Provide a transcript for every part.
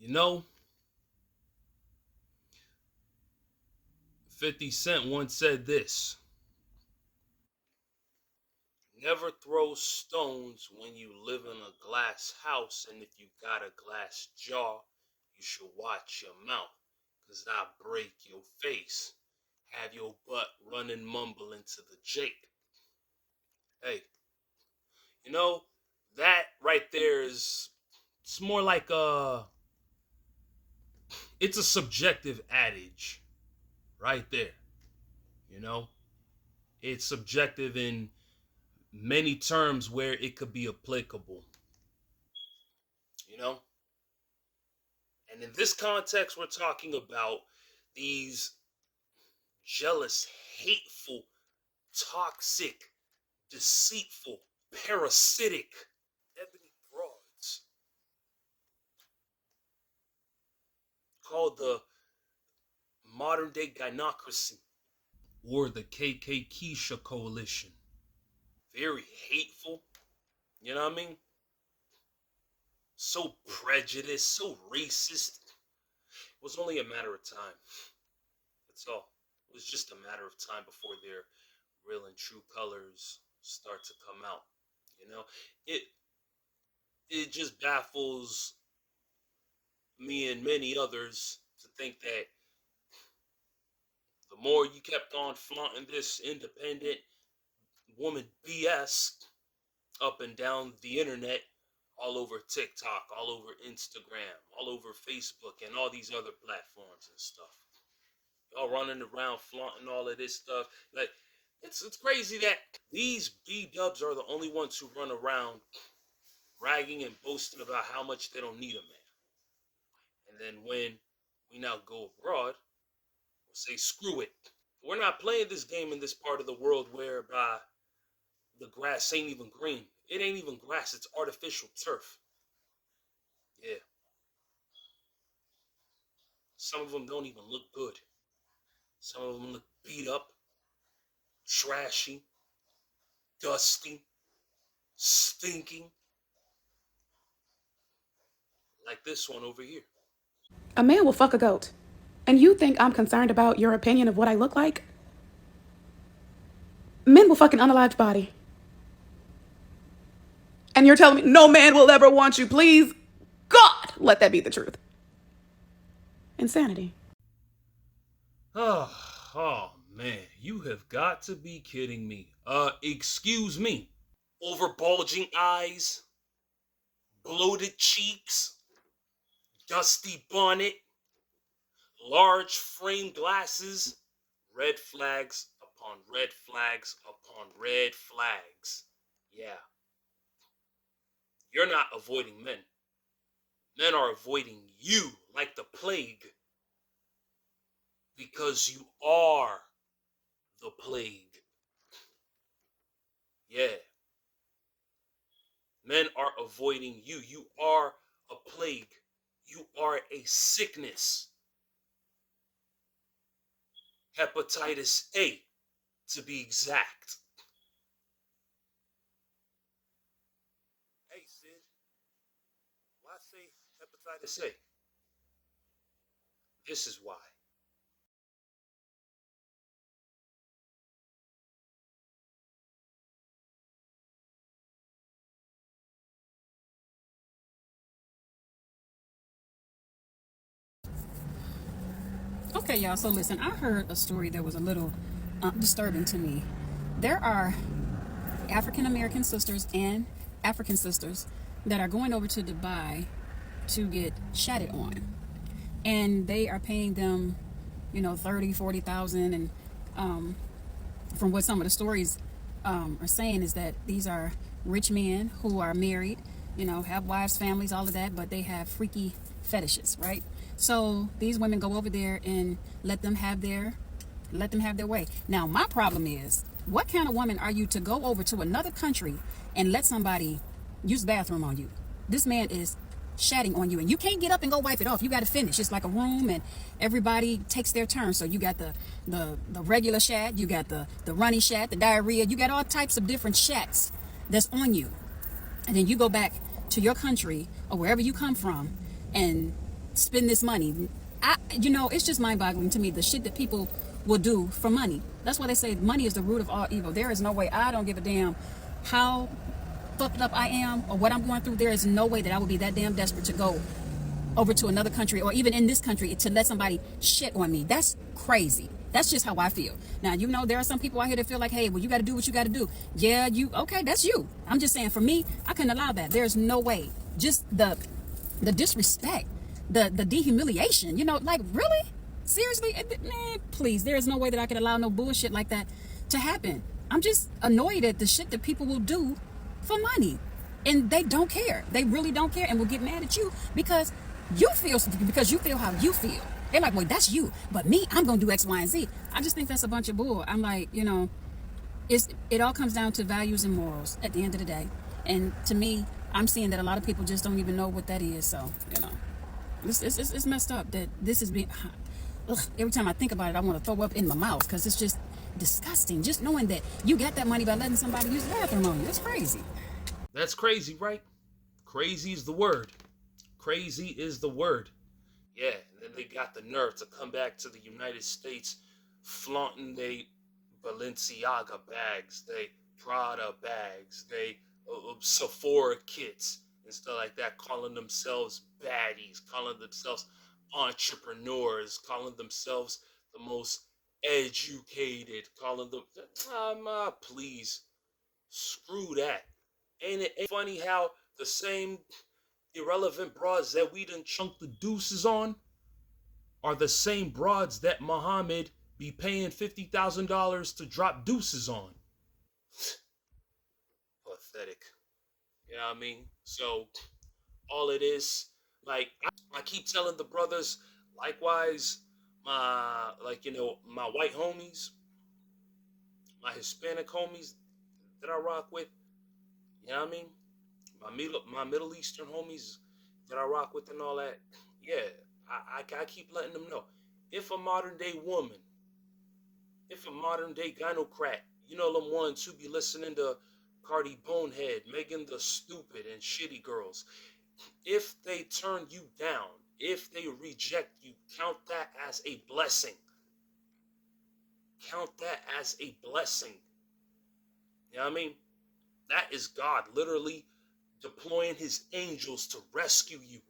You know, 50 Cent once said this: never throw stones when you live in a glass house, and if you got a glass jaw, you should watch your mouth, 'cause I'll break your face. Have your butt running mumbling to the Jake. Hey, you know, that right there is, it's more like it's a subjective adage right there, you know? It's subjective in many terms where it could be applicable, you know? And in this context, we're talking about these jealous, hateful, toxic, deceitful, parasitic, ebony broads called the modern day gynocracy or the KK Keisha coalition. Very hateful, you know what I mean? So prejudiced, so racist. It was only a matter of time. That's all. It was just a matter of time before their real and true colors start to come out. You know, it it just baffles me and many others to think that the more you kept on flaunting this independent woman BS up and down the internet, all over TikTok, all over Instagram, all over Facebook, and all these other platforms and stuff. Y'all running around flaunting all of this stuff. Like, it's crazy that these B dubs are the only ones who run around bragging and boasting about how much they don't need a man. And then when we now go abroad, we'll say, screw it. We're not playing this game in this part of the world whereby the grass ain't even green. It ain't even grass, it's artificial turf. Yeah. Some of them don't even look good. Some of them look beat up, trashy, dusty, stinking. Like this one over here. A man will fuck a goat. And you think I'm concerned about your opinion of what I look like? Men will fuck an unalived body. And you're telling me no man will ever want you. Please, God, let that be the truth. Insanity. Oh man, you have got to be kidding me. Excuse me. Over bulging eyes, bloated cheeks, dusty bonnet, large frame glasses, red flags upon red flags upon red flags. Yeah. You're not avoiding men. Men are avoiding you like the plague. Because you are the plague. Yeah. Men are avoiding you. You are a plague. You are a sickness. Hepatitis A, to be exact. Hey, Sid, why say hepatitis A? This is why. Okay, y'all, so listen, I heard a story that was a little disturbing to me. There are African American sisters and African sisters that are going over to Dubai to get shatted on. And they are paying them, 30, 40,000. And from what some of the stories are saying is that these are rich men who are married, have wives, families, all of that, but they have freaky fetishes, right? So these women go over there and let them have their way. Now, my problem is, what kind of woman are you to go over to another country and let somebody use the bathroom on you? This man is shatting on you, and you can't get up and go wipe it off. You got to finish. It's like a room, and everybody takes their turn. So you got the regular shat, you got the runny shat, the diarrhea, you got all types of different shats that's on you. And then you go back to your country or wherever you come from, and spend this money. It's just mind-boggling to me, the shit that people will do for money. That's why they say money is the root of all evil. There is no way. I don't give a damn how fucked up I am or what I'm going through. There is no way that I would be that damn desperate to go over to another country or even in this country to let somebody shit on me. That's crazy. That's just how I feel. Now, there are some people out here that feel like, hey, well, you got to do what you got to do. Yeah, okay, that's you. I'm just saying, for me, I couldn't allow that. There's no way. Just the disrespect, the dehumiliation, like, really? Seriously? Man, please, there is no way that I could allow no bullshit like that to happen. I'm just annoyed at the shit that people will do for money. And they don't care. They really don't care and will get mad at you because you feel how you feel. They're like, well, that's you. But me, I'm going to do X, Y, and Z. I just think that's a bunch of bull. I'm like, it all comes down to values and morals at the end of the day. And to me, I'm seeing that a lot of people just don't even know what that is. So, it's messed up that this is being... every time I think about it, I want to throw up in my mouth because it's just disgusting. Just knowing that you got that money by letting somebody use the bathroom on you. It's crazy. That's crazy, right? Crazy is the word. Crazy is the word. Yeah, and then they got the nerve to come back to the United States flaunting they Balenciaga bags, they Prada bags, they Sephora kits and stuff like that, calling themselves baddies, calling themselves entrepreneurs, calling themselves the most educated, calling them, please, screw that. Ain't it funny how the same irrelevant broads that we done chunked the deuces on are the same broads that Muhammad be paying $50,000 to drop deuces on? Pathetic. You know what I mean? So, all it is, like, I keep telling the brothers, likewise, my white homies, my Hispanic homies that I rock with, you know what I mean? My Middle Eastern homies that I rock with and all that, yeah, I keep letting them know. If a modern day woman, if a modern day gynocrat, them ones who be listening to Cardi Bonehead, Megan the Stupid, and Shitty Girls, if they turn you down, if they reject you, count that as a blessing. Count that as a blessing. You know what I mean? That is God literally deploying his angels to rescue you.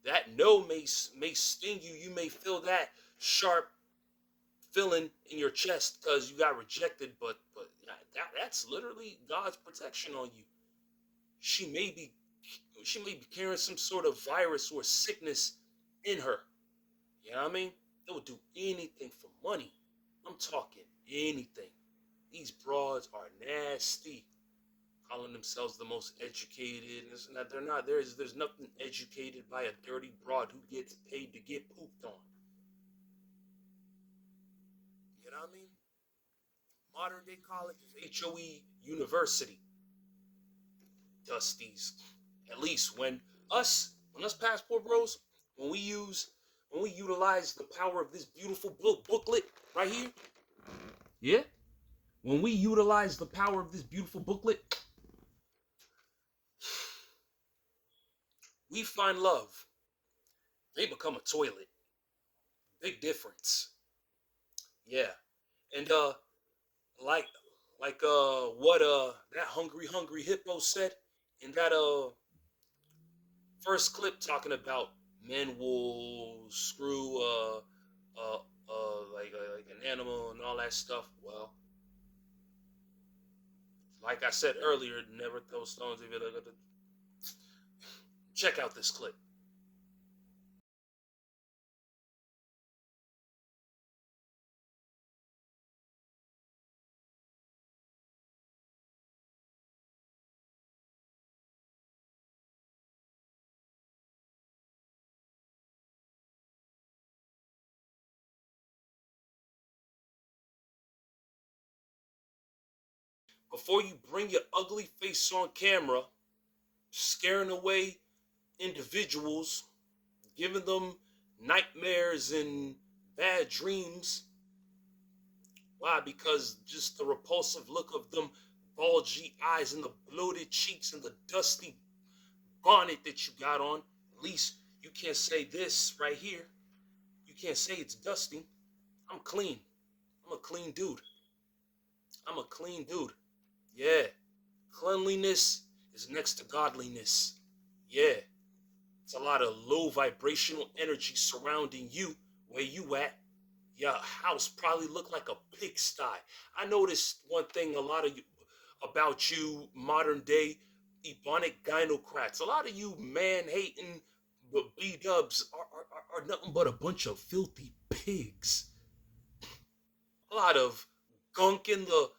That no may sting you. You may feel that sharp feeling in your chest because you got rejected, but that's literally God's protection on you. She may be carrying some sort of virus or sickness in her. You know what I mean? They would do anything for money. I'm talking anything. These broads are nasty, calling themselves the most educated. They're not. There's nothing educated by a dirty broad who gets paid to get pooped on. You know what I mean? Modern day college is HOE University. Dusties. At least when us passport bros, when we utilize the power of this beautiful booklet right here, yeah, when we utilize the power of this beautiful booklet, we find love. They become a toilet. Big difference. Yeah. And like what that hungry hippo said in that first clip talking about men will screw like an animal and all that stuff. Well, like I said earlier, never throw stones if you look at the... Check out this clip. Before you bring your ugly face on camera, scaring away individuals, giving them nightmares and bad dreams. Why? Because just the repulsive look of them bulgy eyes and the bloated cheeks and the dusty bonnet that you got on, at least You can't say this right here. You can't say it's dusty. I'm clean. I'm a clean dude. I'm a clean dude. Yeah. Cleanliness is next to godliness. Yeah. It's a lot of low vibrational energy surrounding you where you at. Your house probably look like a pigsty. I noticed one thing about you modern day ebonic gynocrats. A lot of you man-hating B-dubs are nothing but a bunch of filthy pigs. A lot of gunk in the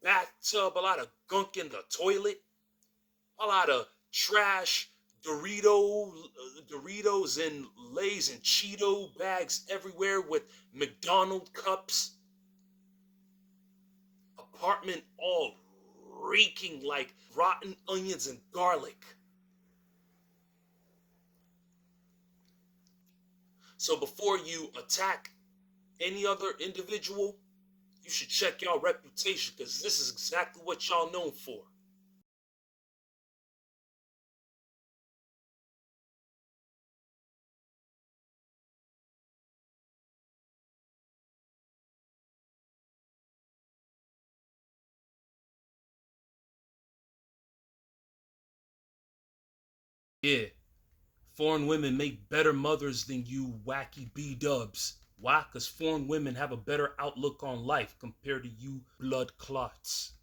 bathtub, a lot of gunk in the toilet, a lot of trash, Doritos and Lay's and Cheeto bags everywhere with McDonald's cups. Apartment all reeking like rotten onions and garlic. So before you attack any other individual, you should check y'all reputation, because this is exactly what y'all known for. Yeah, foreign women make better mothers than you wacky B-dubs. Why? Because foreign women have a better outlook on life compared to you blood clots.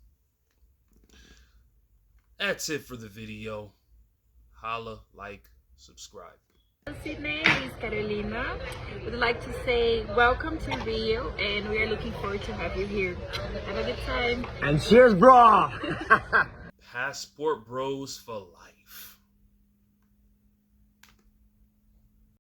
That's it for the video. Holla, like, subscribe. Sydney, this is Carolina. Would like to say welcome to Rio, and we are looking forward to have you here. Have a good time. And cheers, bro! Passport bros for life.